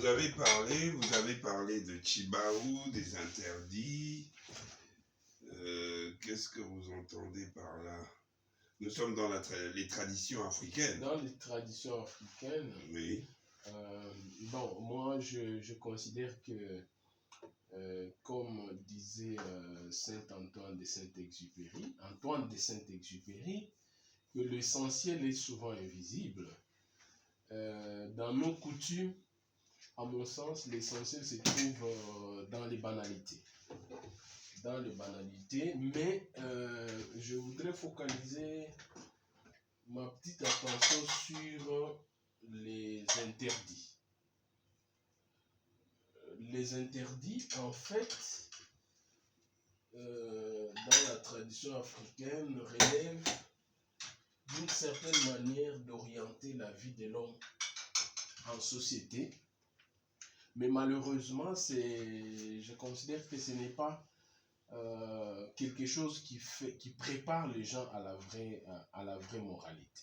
vous avez parlé de Tjibaou, des interdits. Qu'est-ce que vous entendez par là? Nous sommes dans les traditions africaines. Dans les traditions africaines, oui. Bon, moi je considère que, comme disait Saint Antoine de Saint-Exupéry, que l'essentiel est souvent invisible. Dans nos coutumes, à mon sens, l'essentiel se trouve dans les banalités. Mais je voudrais focaliser ma petite attention sur les interdits. Les interdits, en fait, dans la tradition africaine, relèvent d'une certaine manière d'orienter la vie de l'homme en société. Mais malheureusement, je considère que ce n'est pas quelque chose qui prépare les gens à la vraie moralité.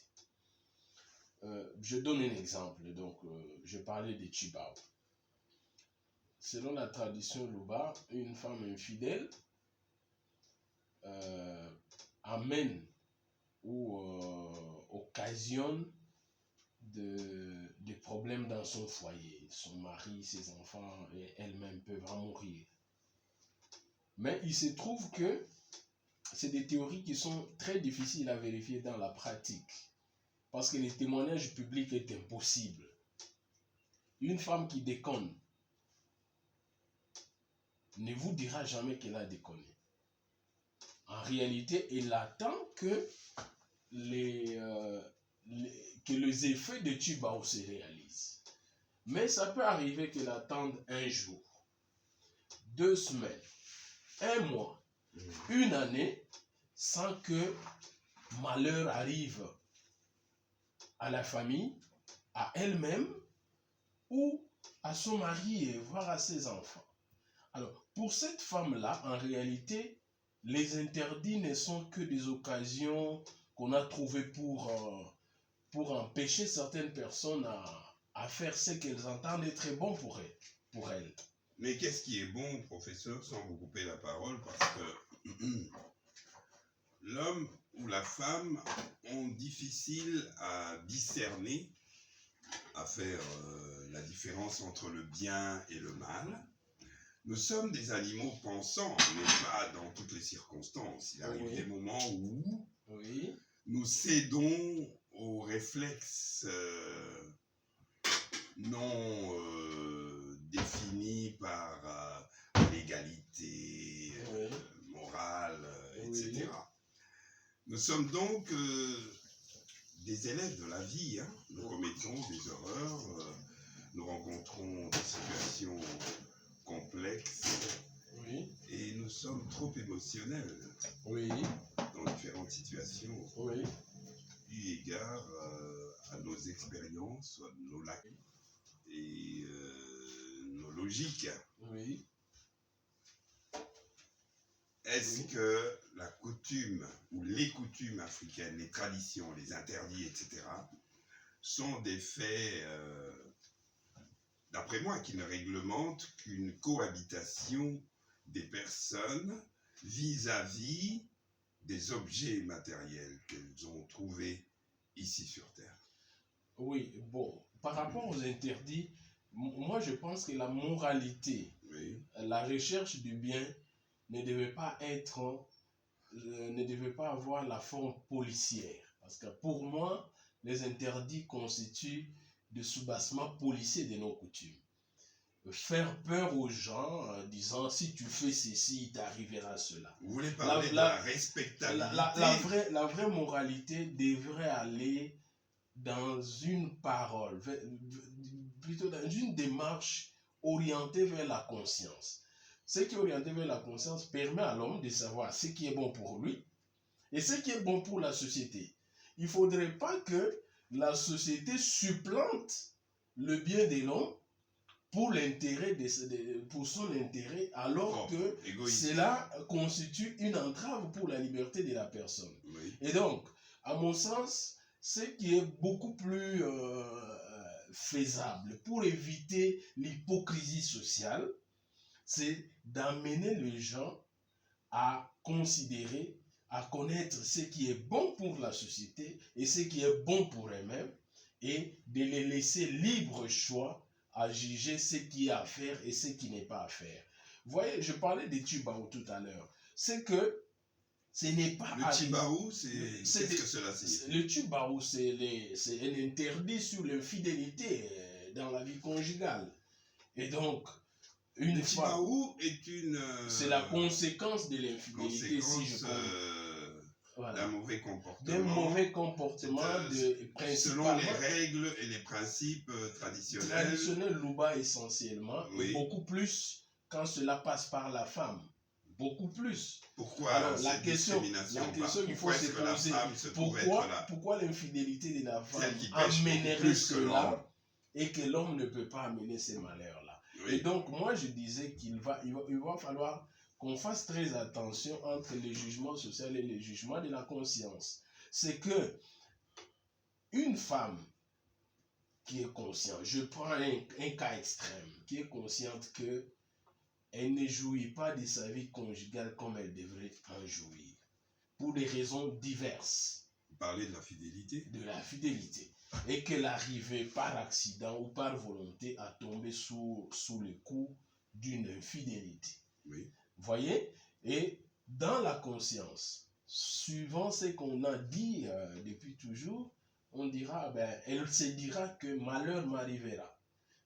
Je donne un exemple. Donc, je parlais de Tjibaou. Selon la tradition Luba, une femme infidèle amène ou occasionne des problèmes dans son foyer. Son mari, ses enfants et elle-même peuvent en mourir. Mais il se trouve que c'est des théories qui sont très difficiles à vérifier dans la pratique. Parce que le témoignage public est impossible. Une femme qui déconne ne vous dira jamais qu'elle a déconné. En réalité, elle attend que les effets de Tjibaou se réalisent. Mais ça peut arriver qu'elle attende un jour, 2 semaines, 1 mois, 1 année, sans que malheur arrive à la famille, à elle-même, ou à son mari, voire à ses enfants. Alors, pour cette femme-là, en réalité, les interdits ne sont que des occasions qu'on a trouvées pour empêcher certaines personnes à faire ce qu'elles entendent être bon pour elles. Mais qu'est-ce qui est bon, professeur, sans vous couper la parole, parce que l'homme ou la femme ont difficile à discerner, à faire la différence entre le bien et le mal. Nous sommes des animaux pensants, mais pas dans toutes les circonstances. Il arrive des moments où nous cédons aux réflexes non définis par l'égalité morale, etc. Nous sommes donc des élèves de la vie. Hein. Nous commettons des erreurs, nous rencontrons des situations complexes et nous sommes trop émotionnels dans différentes situations eu égard à nos expériences, nos lacunes et nos logiques. Est-ce que la coutume ou les coutumes africaines, les traditions, les interdits, etc., sont des faits, d'après moi, qui ne réglementent qu'une cohabitation des personnes vis-à-vis des objets matériels qu'elles ont trouvés ici sur Terre? Oui, bon, par rapport aux interdits, moi je pense que la moralité, la recherche du bien ne devait pas avoir la forme policière. Parce que pour moi, les interdits constituent des soubassements policiers de nos coutumes. Faire peur aux gens en disant si tu fais ceci, il t'arrivera cela. Vous voulez parler de la respectabilité? La vraie moralité devrait aller dans une parole, plutôt dans une démarche orientée vers la conscience. Ce qui est orienté vers la conscience permet à l'homme de savoir ce qui est bon pour lui et ce qui est bon pour la société. Il ne faudrait pas que la société supplante le bien de l'homme pour son intérêt, alors que cela constitue une entrave pour la liberté de la personne. Et donc, à mon sens, ce qui est beaucoup plus faisable pour éviter l'hypocrisie sociale, c'est d'amener les gens à considérer, à connaître ce qui est bon pour la société et ce qui est bon pour eux-mêmes, et de les laisser libre choix à juger ce qui est à faire et ce qui n'est pas à faire. Vous voyez, je parlais des Tubao tout à l'heure. C'est que ce n'est pas... Le Tibao, qu'est-ce que cela signifie? Le Tubao, c'est un interdit sur l'infidélité dans la vie conjugale. Et donc, une le fois... Tibao est une... c'est la conséquence de l'infidélité, si je comprends. Voilà. D'un mauvais comportement. D'un mauvais comportement, selon les règles et les principes traditionnels. Traditionnels, Louba essentiellement, Oui. et beaucoup plus quand cela passe par la femme. Beaucoup plus. Pourquoi alors, la question qu'il faut se poser, pourquoi l'infidélité de la femme amènerait cela et que l'homme ne peut pas amener ces malheurs-là? Oui. Et donc, moi, je disais qu'il va falloir qu'on fasse très attention entre les jugements sociaux et les jugements de la conscience. C'est que une femme qui est consciente, je prends un cas extrême, qui est consciente que elle ne jouit pas de sa vie conjugale comme elle devrait en jouir, pour des raisons diverses. Vous parlez de la fidélité? De la fidélité. Et qu'elle arrivait par accident ou par volonté à tomber sous le coup d'une infidélité. Oui. Voyez? Et dans la conscience, suivant ce qu'on a dit depuis toujours, on dira, elle se dira que malheur m'arrivera.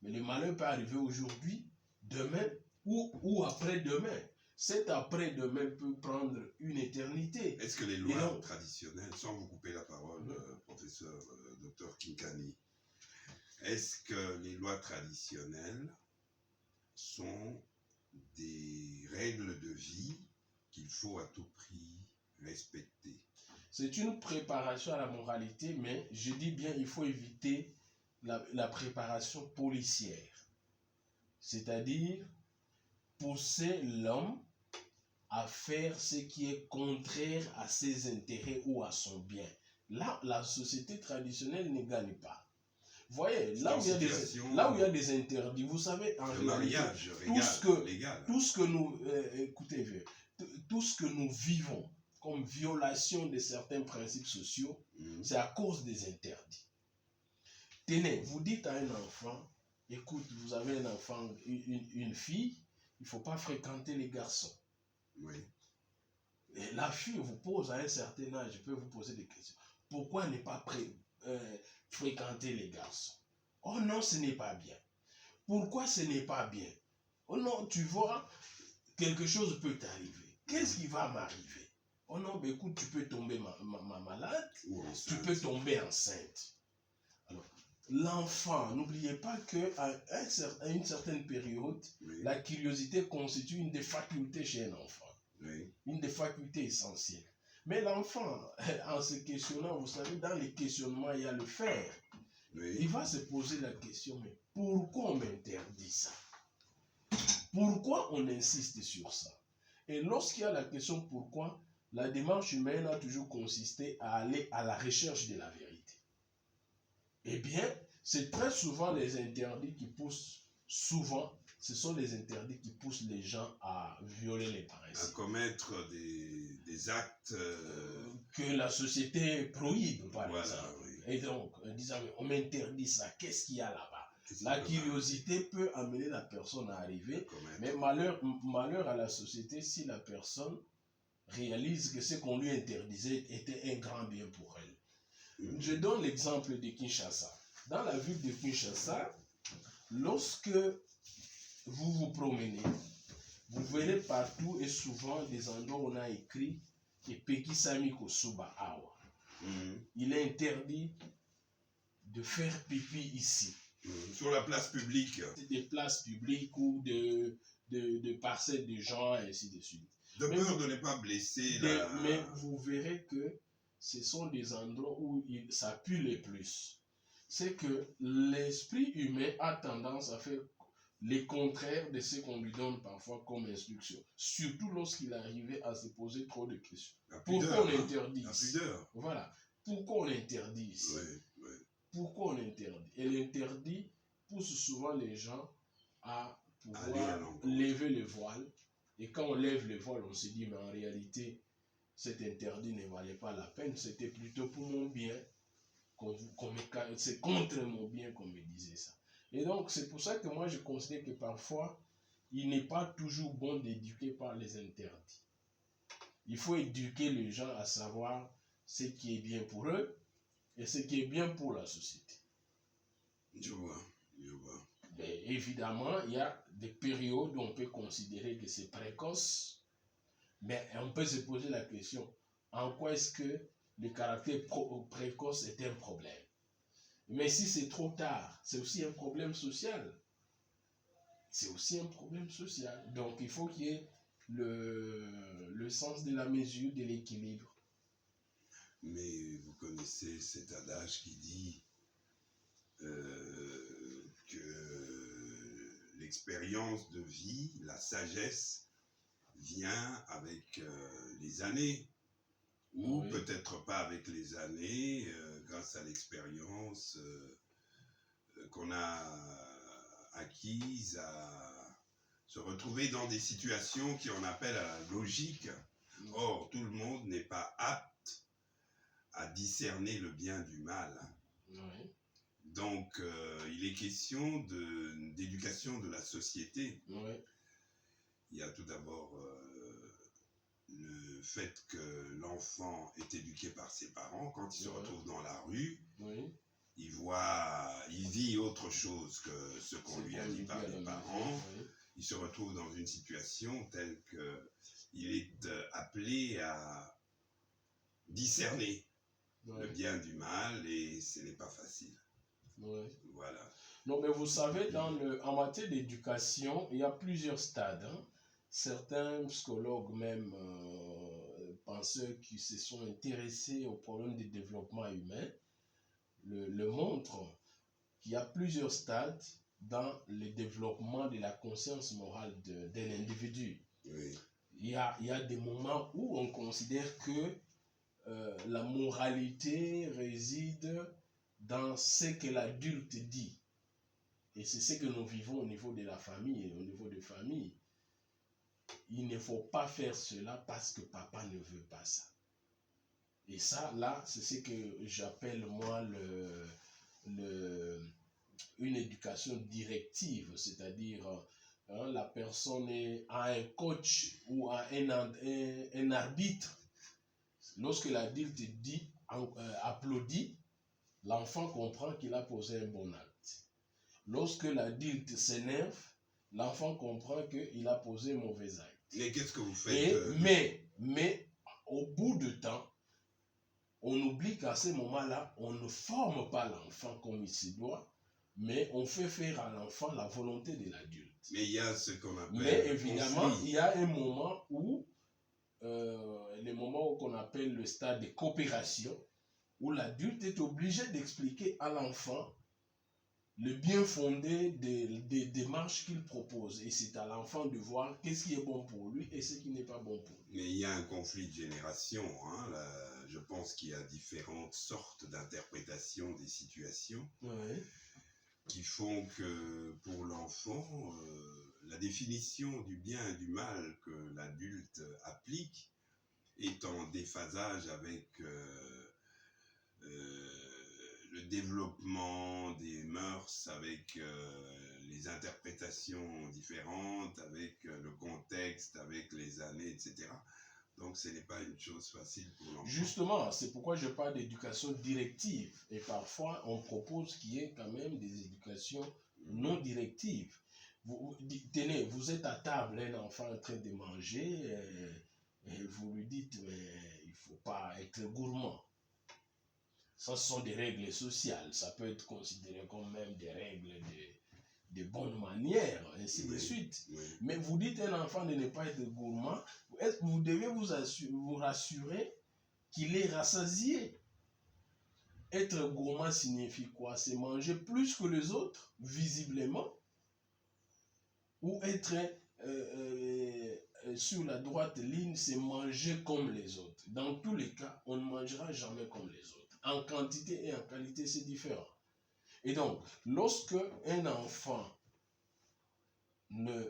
Mais le malheur peut arriver aujourd'hui, demain ou après-demain. Cet après-demain peut prendre une éternité. Est-ce que les lois traditionnelles, sans vous couper la parole, professeur Dr Kinkani, est-ce que les lois traditionnelles sont des règles de vie qu'il faut à tout prix respecter? C'est une préparation à la moralité, mais je dis bien il faut éviter la préparation policière. C'est-à-dire pousser l'homme à faire ce qui est contraire à ses intérêts ou à son bien. Là, la société traditionnelle ne gagne pas. Vous voyez, là où il y a des interdits, vous savez, en réalité, tout ce que nous vivons comme violation de certains principes sociaux, c'est à cause des interdits. Tenez, vous dites à un enfant, écoute, vous avez un enfant, une fille, il ne faut pas fréquenter les garçons. Oui. Et la fille vous pose à un certain âge, je peux vous poser des questions. Pourquoi ne pas fréquenter les garçons? Oh non, ce n'est pas bien. Pourquoi ce n'est pas bien? Oh non, tu vois, quelque chose peut t'arriver. Qu'est-ce qui va m'arriver? Oh non, ben écoute, tu peux tomber malade, tu peux tomber enceinte. Alors, l'enfant, n'oubliez pas qu'à une certaine période, oui, la curiosité constitue une des facultés chez un enfant. Oui. Une des facultés essentielles. Mais l'enfant, en se questionnant, vous savez, dans les questionnements, il y a le faire. Oui. Il va se poser la question, mais pourquoi on m'interdit ça? Pourquoi on insiste sur ça? Et lorsqu'il y a la question pourquoi, la démarche humaine a toujours consisté à aller à la recherche de la vérité. Eh bien, c'est très souvent les interdits qui poussent, ce sont les interdits qui poussent les gens à violer les principes. À commettre des actes que la société prohibe, par exemple. Oui. Et donc, en disant, on m'interdit ça, qu'est-ce qu'il y a là-bas? La curiosité peut amener la personne à arriver, mais malheur à la société si la personne réalise que ce qu'on lui interdisait était un grand bien pour elle. Je donne l'exemple de Kinshasa. Dans la ville de Kinshasa, lorsque vous vous promenez, vous verrez partout et souvent des endroits où on a écrit Epekisami Kosuba Awa. Il est interdit de faire pipi ici. Sur la place publique. Des places publiques ou de parcelles de gens, et ainsi de suite. De peur de ne pas blesser mais vous verrez que ce sont des endroits où ça pue le plus. C'est que l'esprit humain a tendance à faire les contraires de ce qu'on lui donne parfois comme instruction. Surtout lorsqu'il arrivait à se poser trop de questions. Pourquoi on interdit ici? Voilà. Pourquoi on interdit ici? pourquoi on interdit? Et l'interdit pousse souvent les gens à pouvoir lever le voile. Et quand on lève le voile, on se dit, mais en réalité, cet interdit ne valait pas la peine. C'était plutôt pour mon bien. C'est contre mon bien qu'on me disait ça. Et donc, c'est pour ça que moi, je considère que parfois, il n'est pas toujours bon d'éduquer par les interdits. Il faut éduquer les gens à savoir ce qui est bien pour eux et ce qui est bien pour la société. Je vois. Mais évidemment, il y a des périodes où on peut considérer que c'est précoce, mais on peut se poser la question, en quoi est-ce que le caractère précoce est un problème? Mais si c'est trop tard, c'est aussi un problème social. C'est aussi un problème social. Donc il faut qu'il y ait le sens de la mesure, de l'équilibre. Mais vous connaissez cet adage qui dit que l'expérience de vie, la sagesse, vient avec les années. Ou Oui. peut-être pas avec les années, grâce à l'expérience qu'on a acquise à se retrouver dans des situations qu'on appelle à la logique. Or, tout le monde n'est pas apte à discerner le bien du mal. Oui. Donc, il est question d'éducation de la société. Oui. Il y a tout d'abord le fait que l'enfant est éduqué par ses parents. Quand il se retrouve dans la rue, oui, il vit autre chose que ce qu'on lui a dit par les parents. Oui. Il se retrouve dans une situation telle qu'il est appelé à discerner le bien du mal, et ce n'est pas facile. Oui. Voilà. Non, mais vous savez, en matière d'éducation, il y a plusieurs stades. Hein. Certains psychologues, même penseurs qui se sont intéressés aux problèmes de développement humain, le montrent qu'il y a plusieurs stades dans le développement de la conscience morale d'un individu. Oui. Il y a des moments où on considère que la moralité réside dans ce que l'adulte dit. Et c'est ce que nous vivons au niveau de la famille et au niveau des familles. Il ne faut pas faire cela parce que papa ne veut pas ça. Et ça, là, c'est ce que j'appelle, moi, une éducation directive. C'est-à-dire, la personne a un coach ou a un arbitre. Lorsque l'adulte dit, applaudit, l'enfant comprend qu'il a posé un bon acte. Lorsque l'adulte s'énerve, l'enfant comprend qu'il a posé un mauvais acte. Mais qu'est-ce que vous faites mais au bout de temps, on oublie qu'à ce moment-là, on ne forme pas l'enfant comme il se doit, mais on fait faire à l'enfant la volonté de l'adulte. Mais il y a ce qu'on appelle... Mais évidemment, il y a un moment où, le moment qu'on appelle le stade de coopération, où l'adulte est obligé d'expliquer à l'enfant le bien fondé des démarches qu'il propose. Et c'est à l'enfant de voir qu'est-ce qui est bon pour lui et ce qui n'est pas bon pour lui. Mais il y a un conflit de génération. Hein, je pense qu'il y a différentes sortes d'interprétations des situations qui font que pour l'enfant, la définition du bien et du mal que l'adulte applique est en déphasage avec le développement des mœurs, avec les interprétations différentes, avec le contexte, avec les années, etc. Donc ce n'est pas une chose facile pour l'enfant. Justement, c'est pourquoi je parle d'éducation directive. Et parfois, on propose qu'il y ait quand même des éducations non directives. Tenez, vous êtes à table, un enfant en train de manger, et vous lui dites, mais il ne faut pas être gourmand. Ça, ce sont des règles sociales. Ça peut être considéré comme même des règles de bonne manière, ainsi de suite. Oui. Mais vous dites à un enfant de ne pas être gourmand, vous devez vous rassurer qu'il est rassasié. Être gourmand signifie quoi? C'est manger plus que les autres, visiblement, ou être sur la droite ligne, c'est manger comme les autres. Dans tous les cas, on ne mangera jamais comme les autres. En quantité et en qualité, c'est différent. Et donc, lorsque un enfant n'est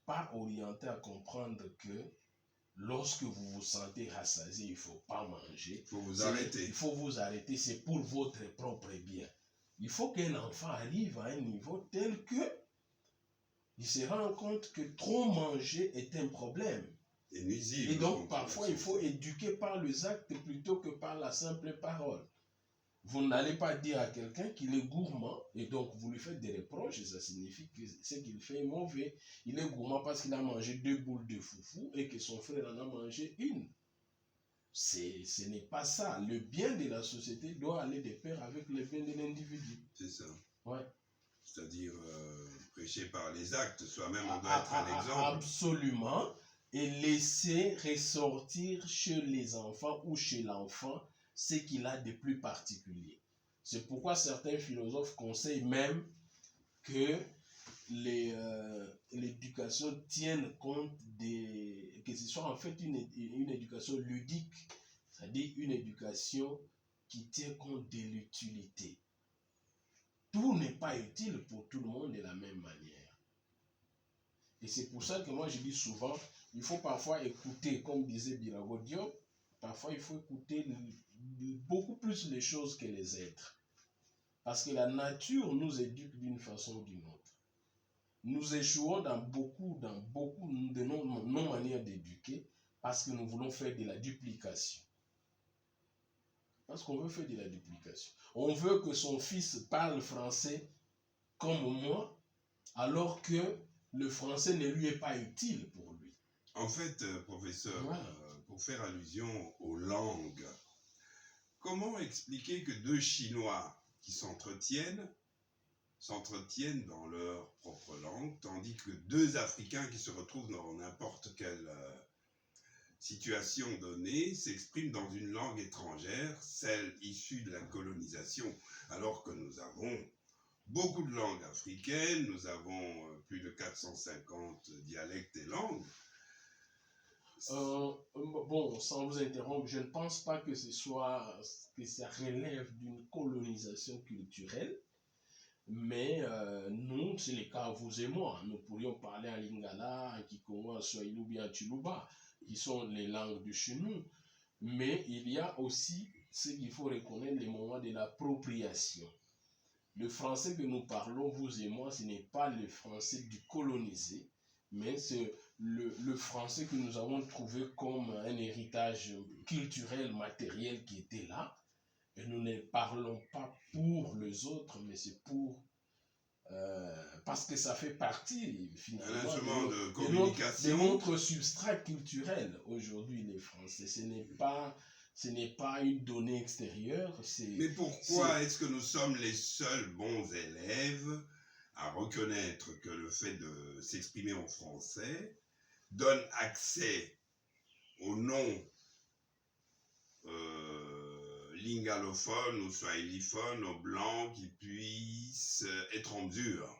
pas orienté à comprendre que lorsque vous vous sentez rassasié, il ne faut pas manger. Il faut vous arrêter. Il faut vous arrêter, c'est pour votre propre bien. Il faut qu'un enfant arrive à un niveau tel que il se rend compte que trop manger est un problème. Et nuisible. Et donc, parfois, il faut éduquer par les actes plutôt que par la simple parole. Vous n'allez pas dire à quelqu'un qu'il est gourmand et donc vous lui faites des reproches et ça signifie que ce qu'il fait est mauvais. Il est gourmand parce qu'il a mangé 2 boules de foufou et que son frère en a mangé une. Ce n'est pas ça. Le bien de la société doit aller de pair avec le bien de l'individu. C'est ça. Ouais. C'est-à-dire prêcher par les actes. Soi-même, on doit être un exemple. Absolument. Et laisser ressortir chez les enfants ou chez l'enfant ce qu'il a de plus particulier. C'est pourquoi certains philosophes conseillent même que l'éducation tienne compte que ce soit en fait une éducation ludique, c'est-à-dire une éducation qui tient compte de l'utilité. Tout n'est pas utile pour tout le monde de la même manière. Et c'est pour ça que moi je dis souvent, il faut parfois écouter, comme disait Birago Diop, parfois il faut écouter beaucoup plus les choses que les êtres. Parce que la nature nous éduque d'une façon ou d'une autre. Nous échouons dans beaucoup de nos manières d'éduquer parce que nous voulons faire de la duplication. Parce qu'on veut faire de la duplication. On veut que son fils parle français comme moi, alors que le français ne lui est pas utile pour lui. En fait, professeur, voilà. Pour faire allusion aux langues, comment expliquer que 2 Chinois qui s'entretiennent dans leur propre langue, tandis que 2 Africains qui se retrouvent dans n'importe quelle situation donnée s'expriment dans une langue étrangère, celle issue de la colonisation, alors que nous avons beaucoup de langues africaines, nous avons plus de 450 dialectes et langues. Bon, sans vous interrompre, je ne pense pas que ça relève d'une colonisation culturelle, mais nous, c'est le cas vous et moi, nous pourrions parler en lingala, en kikongo, en swahili ou bien en chiluba, qui sont les langues de chez nous, mais il y a aussi ce qu'il faut reconnaître, les moments de l'appropriation. Le français que nous parlons, vous et moi, ce n'est pas le français du colonisé, mais c'est le français que nous avons trouvé comme un héritage culturel, matériel qui était là. Et nous ne parlons pas pour les autres, mais c'est pour... parce que ça fait partie, finalement, de notre substrat culturel. Aujourd'hui, les Français, ce n'est pas une donnée extérieure. Mais pourquoi est-ce que nous sommes les seuls bons élèves à reconnaître que le fait de s'exprimer en français donne accès aux noms lingalophones ou swahiliphones, aux blancs qui puissent être en mesure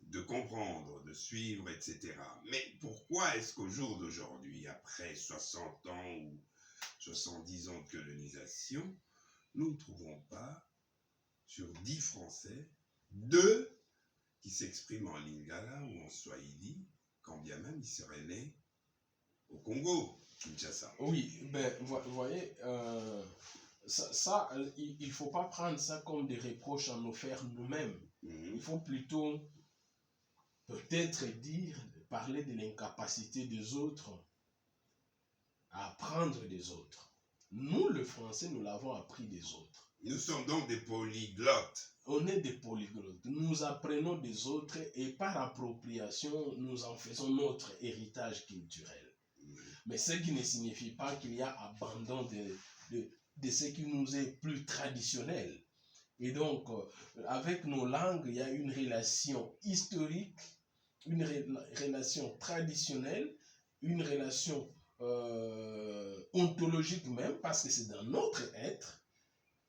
de comprendre, de suivre, etc. Mais pourquoi est-ce qu'au jour d'aujourd'hui, après 60 ans ou 70 ans de colonisation, nous ne trouvons pas sur 10 Français 2 qui s'expriment en lingala ou en swahili, quand bien même ils seraient nés au Congo, Kinshasa. Oui, ben, vous voyez, il ne faut pas prendre ça comme des reproches à nous faire nous-mêmes. Il faut plutôt peut-être parler de l'incapacité des autres à apprendre des autres. Nous, le français, nous l'avons appris des autres. Nous sommes donc des polyglottes. On est des polyglottes. Nous apprenons des autres et par appropriation, nous en faisons notre héritage culturel. Mais ce qui ne signifie pas qu'il y a abandon de ce qui nous est plus traditionnel. Et donc, avec nos langues, il y a une relation historique, une relation traditionnelle, une relation ontologique même, parce que c'est dans notre être.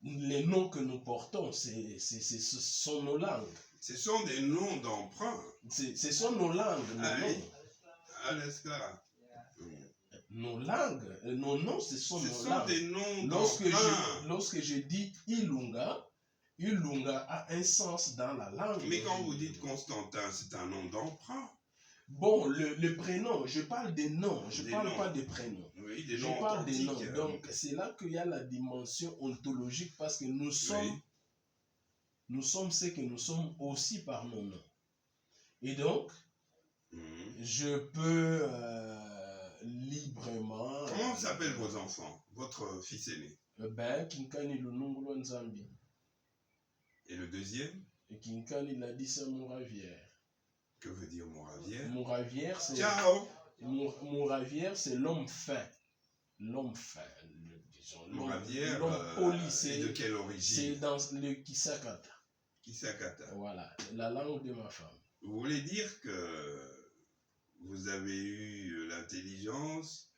Les noms que nous portons, ce sont nos langues. Ce sont des noms d'emprunt. Ce sont nos langues. Nos langues, nos noms, ce sont nos langues. Des noms d'emprunt. Lorsque je dis Ilunga, Ilunga a un sens dans la langue. Mais quand vous dites Constantin, c'est un nom d'emprunt. Bon, le prénom, je parle des noms, je ne Des parle noms. pas des prénoms. Oui, des Je noms parle des noms. authentiques. Donc, c'est là qu'il y a la dimension ontologique parce que nous sommes ce que nous sommes aussi par nos noms. Et donc, je peux librement... Comment s'appellent vos enfants, votre fils aîné? Ben, Kinkani Lunungulu Nzambi. Et le deuxième? Et Kinkani Ladissa Mouravière. Que veut dire Mouravière? Mouravière, c'est... Ciao! Mouravière, c'est l'homme fin. L'homme fin. Mouravière, l'homme poli, c'est de quelle origine? C'est dans le Kisakata. Kisakata. Voilà, la langue de ma femme. Vous voulez dire que vous avez eu l'intelligence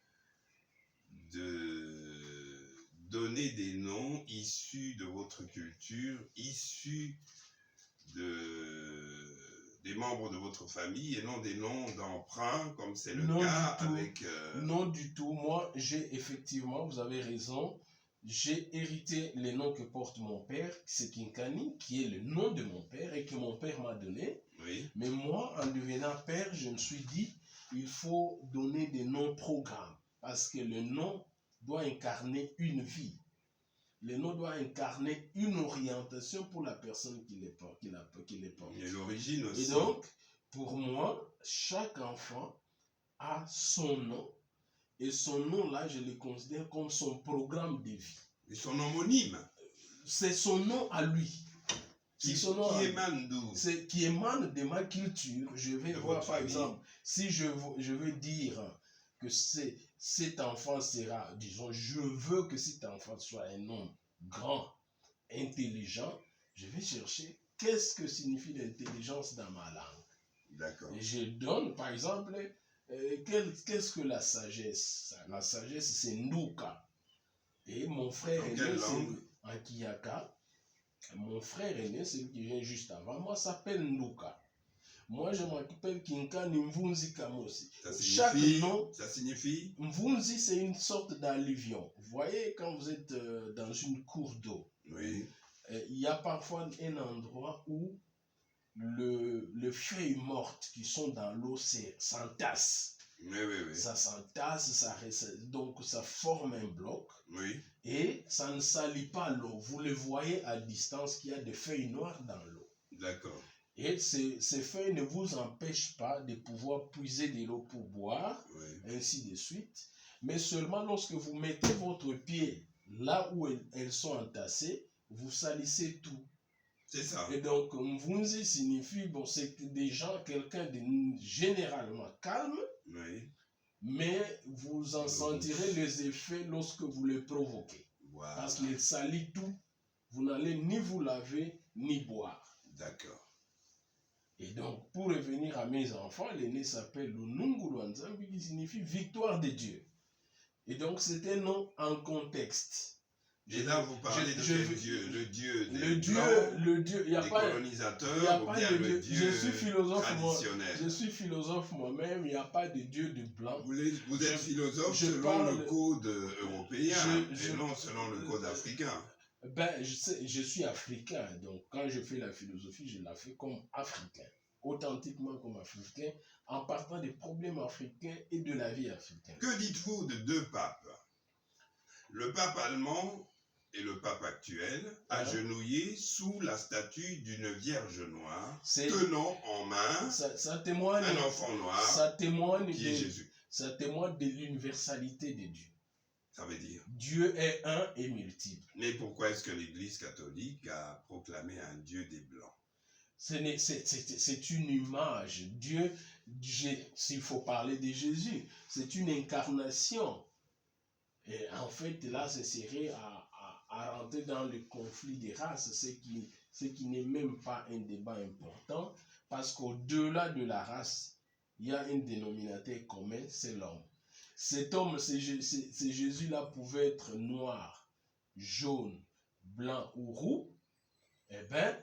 de donner des noms issus de votre culture, issus des membres de votre famille et non des noms d'emprunt comme c'est le cas avec... Non du tout. Moi, j'ai effectivement, vous avez raison, j'ai hérité les noms que porte mon père, c'est Kinkani, qui est le nom de mon père et que mon père m'a donné. Oui. Mais moi, en devenant père, je me suis dit, il faut donner des noms programmes parce que le nom doit incarner une vie. Le nom doit incarner une orientation pour la personne qui les porte. Et l'origine aussi. Et donc, pour moi, chaque enfant a son nom. Et son nom-là, je le considère comme son programme de vie. Et son homonyme. C'est son nom à lui. Qui émane d'où? Qui émane de ma culture. Je vais voir, par exemple, si je veux dire que cet enfant sera, disons, je veux que cet enfant soit un homme grand, intelligent, je vais chercher qu'est-ce que signifie l'intelligence dans ma langue. D'accord. Et je donne, par exemple, qu'est-ce que la sagesse? La sagesse, c'est Nduka. Et mon frère aîné, c'est en Kiyaka. Mon frère aîné, celui qui vient juste avant moi, s'appelle Nduka. Moi, je m'appelle Kinkani Mvunzi Kamosi. Chaque nom, ça signifie? Mvunzi, c'est une sorte d'alluvion. Vous voyez, quand vous êtes dans une cour d'eau, oui. Il y a parfois un endroit où les feuilles mortes qui sont dans l'eau s'entassent. Oui. Ça s'entasse, donc ça forme un bloc. Oui. Et ça ne salit pas l'eau. Vous le voyez à distance qu'il y a des feuilles noires dans l'eau. D'accord. Et ces feuilles ne vous empêchent pas de pouvoir puiser de l'eau pour boire, ainsi de suite. Mais seulement lorsque vous mettez votre pied là où elles sont entassées, vous salissez tout. C'est ça. Et donc, Mvunzi signifie, bon, c'est des gens, quelqu'un de généralement calme, mais vous en sentirez les effets lorsque vous le provoquez. Voilà. Parce qu'il salit tout. Vous n'allez ni vous laver, ni boire. D'accord. Et donc, pour revenir à mes enfants, l'aîné s'appelle Lunungulu Nzambi, qui signifie victoire de Dieu. Et donc, c'est un nom en contexte. Et là, vous parlez de quel Dieu? Le Dieu il y a des pas, colonisateurs, il y a ou pas bien de le Dieu. Dieu traditionnel. Je suis philosophe moi-même, il n'y a pas de Dieu de blanc. Vous êtes philosophe selon le code européen et non selon le code africain. Ben, je suis africain, donc quand je fais la philosophie, je la fais comme africain, authentiquement comme africain, en partant des problèmes africains et de la vie africaine. Que dites-vous de deux papes? Le pape allemand et le pape actuel, agenouillés sous la statue d'une Vierge noire, tenant en main un enfant noir qui est Jésus. Ça témoigne de l'universalité de Dieu. Ça veut dire? Dieu est un et multiple. Mais pourquoi est-ce que l'Église catholique a proclamé un Dieu des Blancs? C'est une image. Dieu, s'il faut parler de Jésus, c'est une incarnation. Et en fait, là, ce serait à rentrer dans le conflit des races, ce qui n'est même pas un débat important, parce qu'au-delà de la race, il y a un dénominateur commun, c'est l'homme. Cet homme, ces Jésus-là pouvait être noir, jaune, blanc ou roux. Eh bien,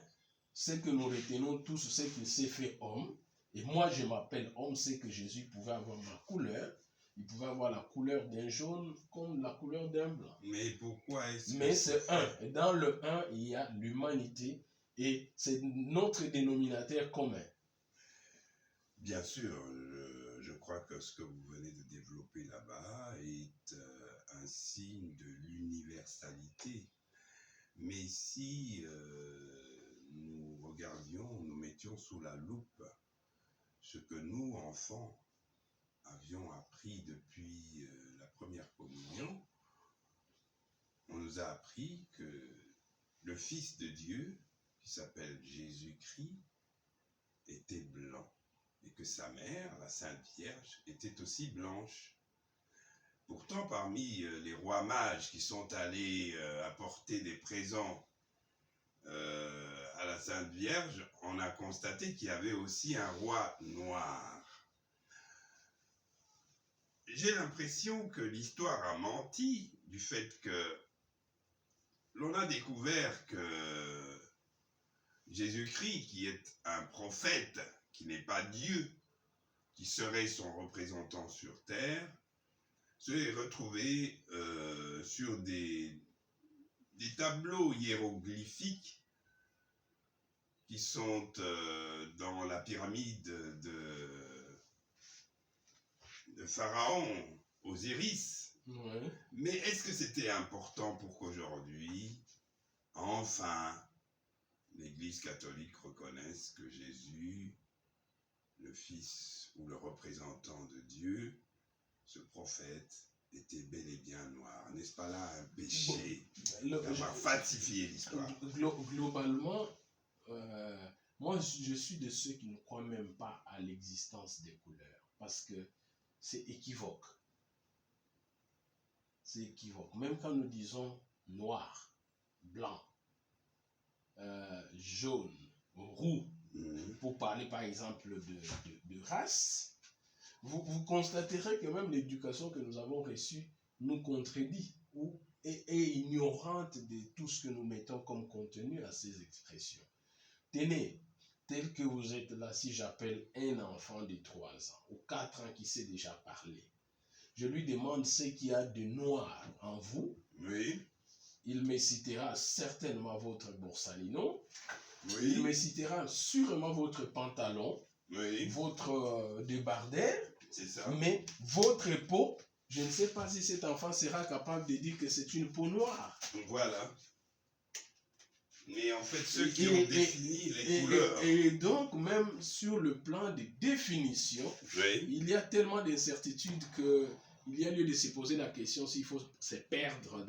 ce que nous retenons tous, c'est qu'il s'est fait homme. Et moi, je m'appelle homme, c'est que Jésus pouvait avoir ma couleur. Il pouvait avoir la couleur d'un jaune comme la couleur d'un blanc. Mais pourquoi est-ce que Mais c'est un. Et dans le un, il y a l'humanité et c'est notre dénominateur commun. Bien sûr, je crois que ce que vous venez de développer là-bas est un signe de l'universalité. Mais si nous regardions, nous mettions sous la loupe ce que nous, enfants, avions appris depuis la première communion, on nous a appris que le Fils de Dieu, qui s'appelle Jésus-Christ, était blanc et que sa mère, la Sainte Vierge, était aussi blanche. Pourtant, parmi les rois mages qui sont allés apporter des présents à la Sainte Vierge, on a constaté qu'il y avait aussi un roi noir. J'ai l'impression que l'histoire a menti du fait que l'on a découvert que Jésus-Christ, qui est un prophète, qui n'est pas Dieu, qui serait son représentant sur terre, s'est retrouvé sur des tableaux hiéroglyphiques qui sont dans la pyramide de Pharaon, Osiris. Ouais. Mais est-ce que c'était important pour qu'aujourd'hui, enfin, l'Église catholique reconnaisse que Jésus, le Fils ou le représentant de Dieu, ce prophète, était bel et bien noir? N'est-ce pas là un péché d'avoir falsifié l'histoire? Globalement, moi je suis de ceux qui ne croient même pas à l'existence des couleurs parce que c'est équivoque. C'est équivoque. Même quand nous disons noir, blanc, jaune, roux, pour parler par exemple de race, vous constaterez que même l'éducation que nous avons reçue nous contredit ou est ignorante de tout ce que nous mettons comme contenu à ces expressions. Tenez, tel que vous êtes là, si j'appelle un enfant de 3 ans ou 4 ans qui sait déjà parler, je lui demande ce qu'il y a de noir en vous. Oui. Il me citera certainement votre borsalino. Oui. Il me citera sûrement votre pantalon, Oui. votre débardeur. C'est ça. Mais votre peau, je ne sais pas si cet enfant sera capable de dire que c'est une peau noire. Voilà. Mais en fait, ceux qui ont défini les couleurs. Et donc, même sur le plan des définitions, Oui. il y a tellement d'incertitudes qu'il y a lieu de se poser la question s'il faut se perdre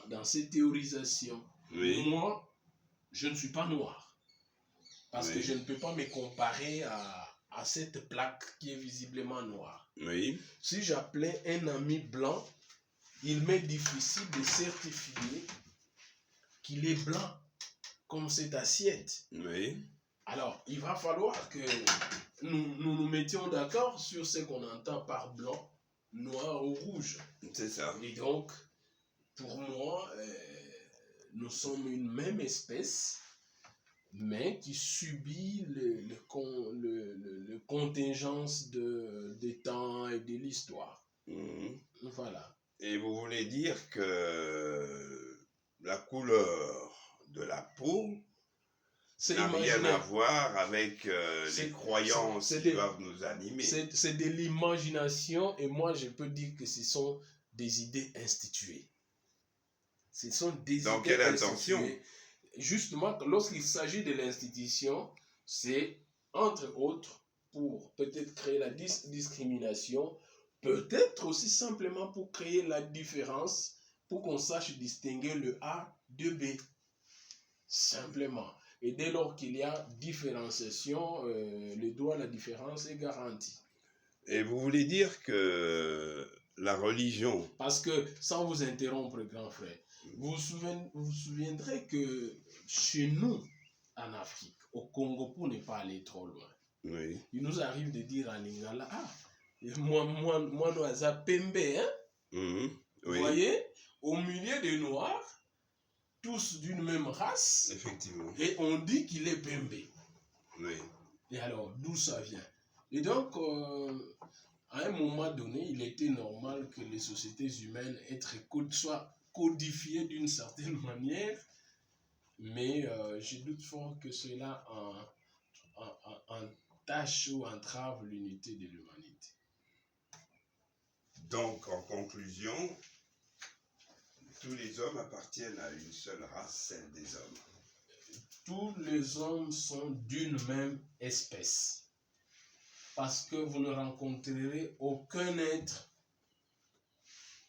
dans ces théorisations. Oui. Moi, je ne suis pas noir. Parce Oui. que je ne peux pas me comparer à cette plaque qui est visiblement noire. Oui. Si j'appelais un ami blanc, il m'est difficile de certifier qu'il est blanc comme cette assiette. Oui. Alors, il va falloir que nous mettions d'accord sur ce qu'on entend par blanc, noir ou rouge. C'est ça. Et donc, pour moi, nous sommes une même espèce, mais qui subit le contingence des temps et de l'histoire. Voilà. Et vous voulez dire que la couleur de la peau n'a rien à voir avec les croyances qui doivent nous animer. C'est de l'imagination et moi je peux dire que ce sont des idées instituées. Ce sont des Dans idées quelle instituées. intention? Justement, lorsqu'il s'agit de l'institution, c'est entre autres pour peut-être créer la discrimination, peut-être aussi simplement pour créer la différence, pour qu'on sache distinguer le A de B. Simplement. Et dès lors qu'il y a différenciation, le droit à la différence est garanti. Et vous voulez dire que la religion... Parce que, sans vous interrompre, grand frère, vous vous souviendrez que chez nous, en Afrique, au Congo, pour ne pas aller trop loin, oui. Il nous arrive de dire à Lingala, moi, nous avons pembe, hein? Oui. Vous voyez, au milieu des Noirs, tous d'une même race, effectivement. Et on dit qu'il est pembe. Oui. Et alors, d'où ça vient? Et donc, à un moment donné, il était normal que les sociétés humaines soient codifiées d'une certaine manière, mais je doute fort que cela entache ou entrave l'unité de l'humanité. Donc, en conclusion, tous les hommes appartiennent à une seule race, celle des hommes. Tous les hommes sont d'une même espèce. Parce que vous ne rencontrerez aucun être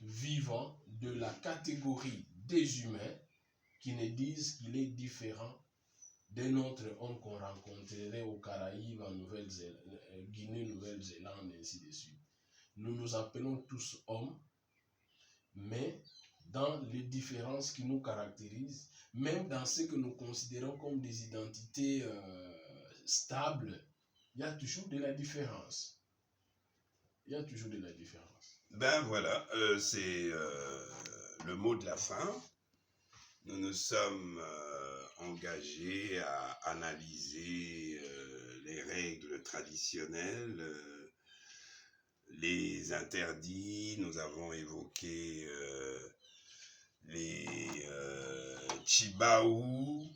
vivant de la catégorie des humains qui ne disent qu'il est différent d'un autre homme qu'on rencontrerait aux Caraïbes, en Guinée, Nouvelle-Zélande, et ainsi de suite. Nous nous appelons tous hommes, mais dans les différences qui nous caractérisent, même dans ce que nous considérons comme des identités stables, il y a toujours de la différence. Il y a toujours de la différence. Ben voilà, c'est le mot de la fin. Nous nous sommes engagés à analyser les règles traditionnelles, les interdits. Nous avons évoqué les Chibaou.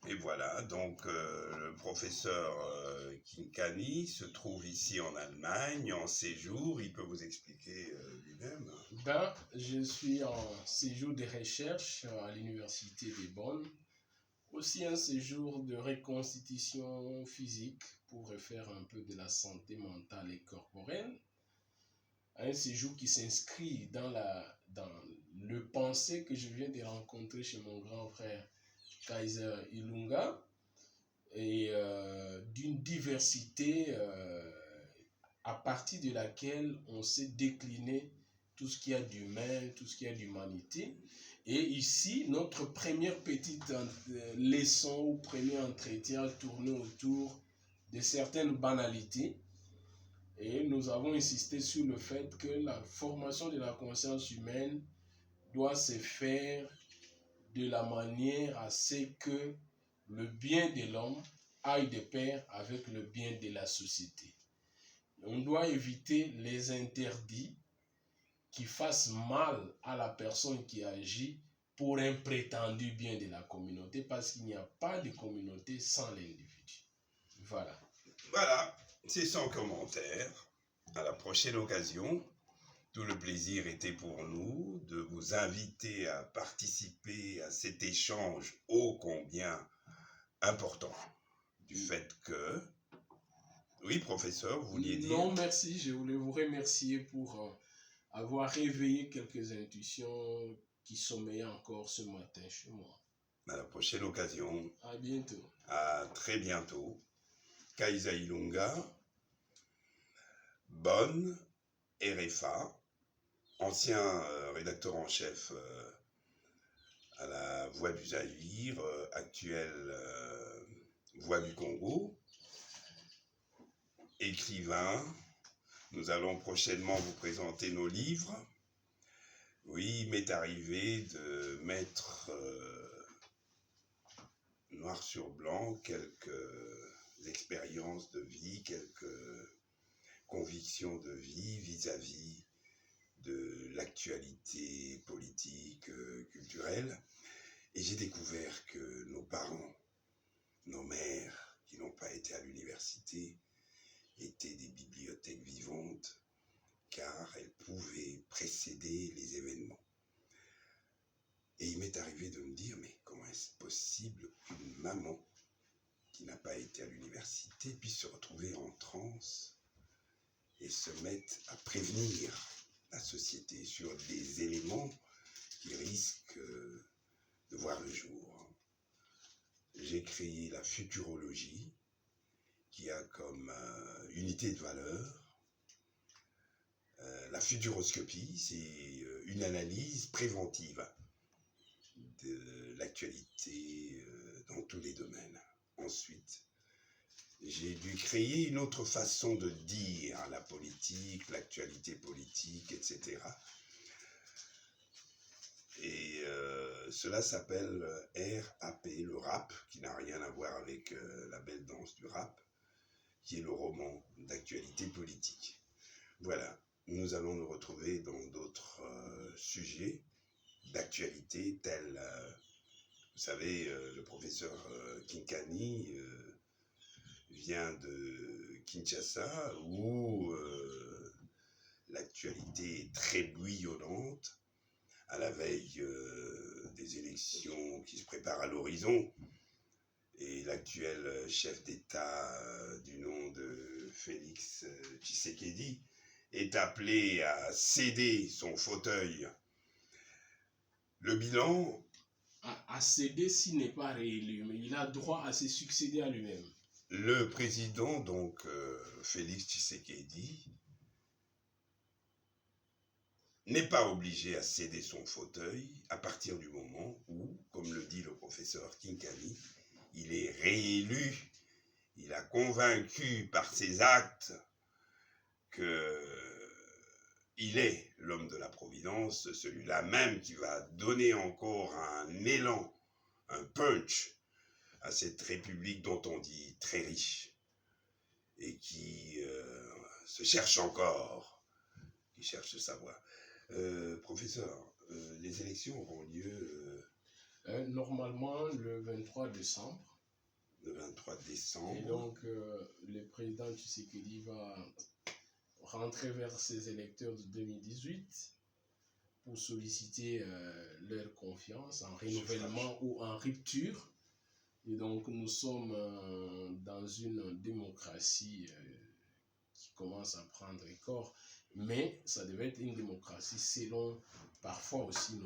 Et voilà, donc le professeur Kinkani se trouve ici en Allemagne, en séjour. Il peut vous expliquer lui-même. Ben, je suis en séjour de recherche à l'université de Bonn. Aussi un séjour de reconstitution physique pour refaire un peu de la santé mentale et corporelle. Un séjour qui s'inscrit dans le pensée que je viens de rencontrer chez mon grand frère Kaiser Ilunga, et d'une diversité à partir de laquelle on sait décliner tout ce qu'il y a d'humain, tout ce qu'il y a d'humanité. Et ici, notre première petite leçon ou premier entretien tournait autour de certaines banalités. Et nous avons insisté sur le fait que la formation de la conscience humaine doit se faire de la manière à ce que le bien de l'homme aille de pair avec le bien de la société. On doit éviter les interdits qui fassent mal à la personne qui agit pour un prétendu bien de la communauté, parce qu'il n'y a pas de communauté sans l'individu. Voilà. Voilà, c'est sans commentaire. À la prochaine occasion. Tout le plaisir était pour nous de vous inviter à participer à cet échange ô combien important. Du fait que... Oui, professeur, vous vouliez dire... Non, merci. Je voulais vous remercier pour avoir réveillé quelques intuitions qui sommeillaient encore ce matin chez moi. À la prochaine occasion. À bientôt. À très bientôt. Kaiser Ilunga, Bonn, RFA, ancien rédacteur en chef à la Voix du Zaïre, actuelle Voix du Congo, écrivain. Nous allons prochainement vous présenter nos livres. Oui, il m'est arrivé de mettre noir sur blanc quelques expériences de vie, quelques convictions de vie vis-à-vis de l'actualité politique, culturelle. Et j'ai découvert que nos parents, nos mères, qui n'ont pas été à l'université, étaient des bibliothèques vivantes, car elles pouvaient précéder les événements. Et il m'est arrivé de me dire, mais comment est-ce possible qu'une maman qui n'a pas été à l'université puisse se retrouver en transe et se mette à prévenir la société sur des éléments qui risquent de voir le jour. J'ai créé la futurologie, qui a comme unité de valeur la futuroscopie, c'est une analyse préventive de l'actualité dans tous les domaines. Ensuite, j'ai dû créer une autre façon de dire la politique, l'actualité politique, etc. Et cela s'appelle RAP, le rap, qui n'a rien à voir avec la belle danse du rap, qui est le roman d'actualité politique. Voilà, nous allons nous retrouver dans d'autres sujets d'actualité tels, vous savez, le professeur Kinkani vient de Kinshasa où l'actualité est très bouillonnante à la veille des élections qui se préparent à l'horizon. Et l'actuel chef d'État du nom de Félix Tshisekedi est appelé à céder son fauteuil. Le bilan... À céder s'il n'est pas réélu, mais il a droit à se succéder à lui-même. Le président, donc Félix Tshisekedi, n'est pas obligé à céder son fauteuil à partir du moment où, comme le dit le professeur Kinkani, il est réélu, il a convaincu par ses actes qu'il est l'homme de la Providence, celui-là même qui va donner encore un élan, un punch à cette république dont on dit très riche et qui se cherche encore, qui cherche sa voie. Professeur, les élections auront lieu normalement le 23 décembre. Le 23 décembre. Et donc, le président Tshisekedi va rentrer vers ses électeurs de 2018 pour solliciter leur confiance en renouvellement ou en rupture. Et donc, nous sommes dans une démocratie qui commence à prendre corps, mais ça devait être une démocratie selon parfois aussi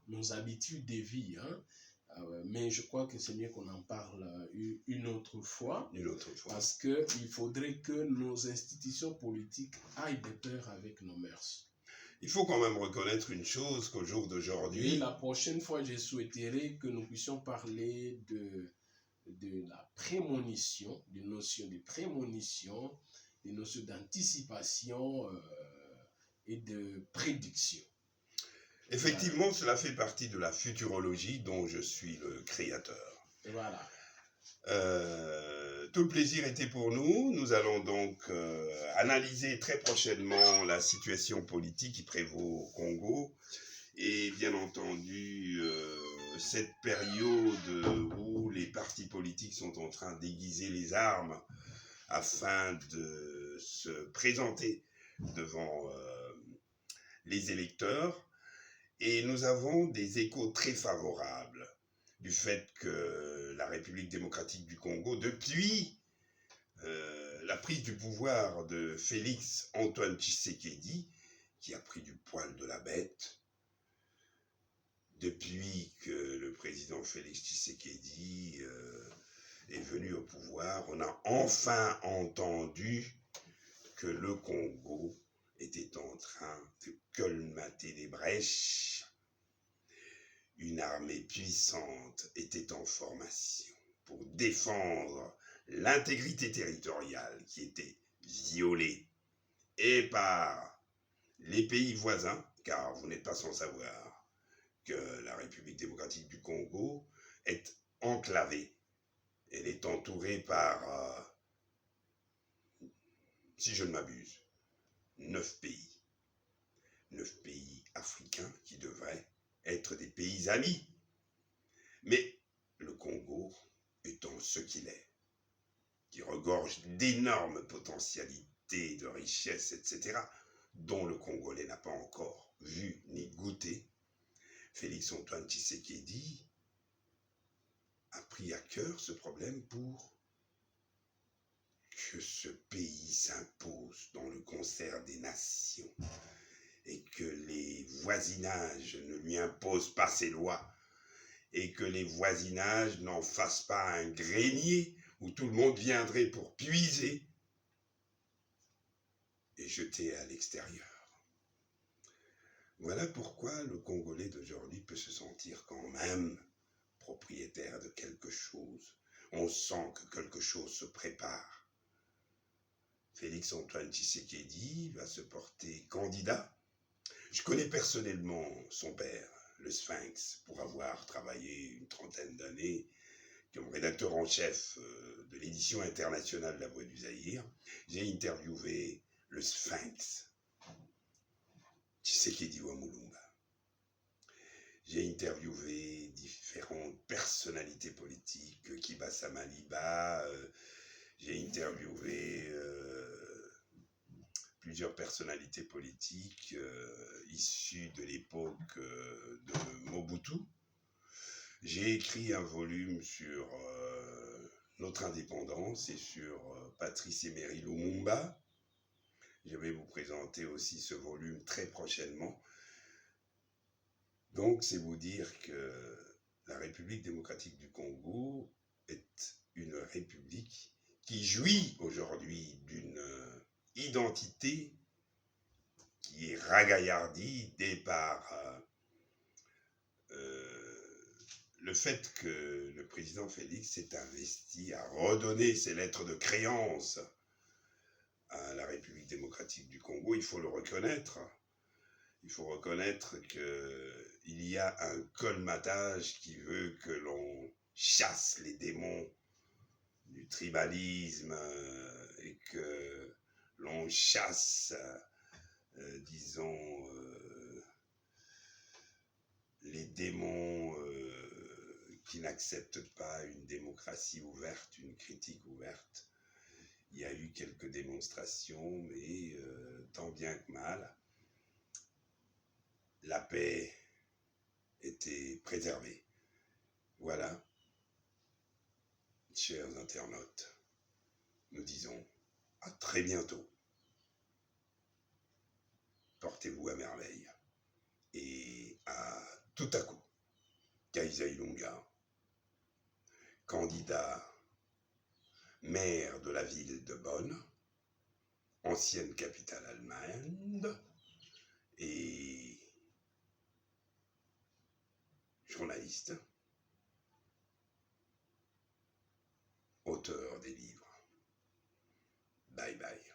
nos habitudes de vie. Hein. Mais je crois que c'est mieux qu'on en parle une autre fois. Parce qu'il faudrait que nos institutions politiques aillent de pair avec nos mœurs. Il faut quand même reconnaître une chose qu'au jour d'aujourd'hui... Et la prochaine fois, je souhaiterais que nous puissions parler de la prémonition, des notions de prémonition, des notions d'anticipation et de prédiction. Effectivement, cela fait partie de la futurologie dont je suis le créateur. Voilà. Tout le plaisir était pour nous. Nous allons donc analyser très prochainement la situation politique qui prévaut au Congo. Et bien entendu, cette période où les partis politiques sont en train d'aiguiser les armes afin de se présenter devant les électeurs. Et nous avons des échos très favorables du fait que la République démocratique du Congo, depuis la prise du pouvoir de Félix Antoine Tshisekedi, qui a pris du poil de la bête, depuis que le président Félix Tshisekedi est venu au pouvoir, on a enfin entendu que le Congo était en train de colmater les brèches. Une armée puissante était en formation pour défendre l'intégrité territoriale qui était violée et par les pays voisins, car vous n'êtes pas sans savoir que la République démocratique du Congo est enclavée. Elle est entourée par, si je ne m'abuse, 9 pays. 9 pays africains qui devraient être des pays amis. Mais le Congo étant ce qu'il est, qui regorge d'énormes potentialités de richesses, etc., dont le Congolais n'a pas encore vu ni goûté, Félix Antoine Tshisekedi a pris à cœur ce problème pour que ce pays s'impose dans le concert des nations et que les voisinages ne lui imposent pas ses lois et que les voisinages n'en fassent pas un grenier où tout le monde viendrait pour puiser et jeter à l'extérieur. Voilà pourquoi le Congolais d'aujourd'hui peut se sentir quand même propriétaire de quelque chose. On sent que quelque chose se prépare. Félix Antoine Tshisekedi va se porter candidat. Je connais personnellement son père, le Sphinx, pour avoir travaillé une trentaine d'années comme rédacteur en chef de l'édition internationale de La Voix du Zaïre. J'ai interviewé le Sphinx, Tshisekedi Mulumba. J'ai interviewé différentes personnalités politiques, Kibasa Maliba, j'ai interviewé plusieurs personnalités politiques issues de l'époque de Mobutu. J'ai écrit un volume sur notre indépendance et sur Patrice Emery Lumumba. Je vais vous présenter aussi ce volume très prochainement. Donc, c'est vous dire que la République démocratique du Congo est une république qui jouit aujourd'hui d'une identité qui est ragaillardie dès par le fait que le président Félix s'est investi à redonner ses lettres de créance à la République démocratique du Congo. Il faut le reconnaître. Il faut reconnaître qu'il y a un colmatage qui veut que l'on chasse les démons du tribalisme et que l'on chasse, disons, les démons qui n'acceptent pas une démocratie ouverte, une critique ouverte. Il y a eu quelques démonstrations, mais tant bien que mal, la paix était préservée. Voilà, chers internautes, nous disons à très bientôt. Portez-vous à merveille. Et à tout à coup, Kaiza Ilunga, candidat maire de la ville de Bonn, ancienne capitale allemande, et journaliste, auteur des livres. Bye bye.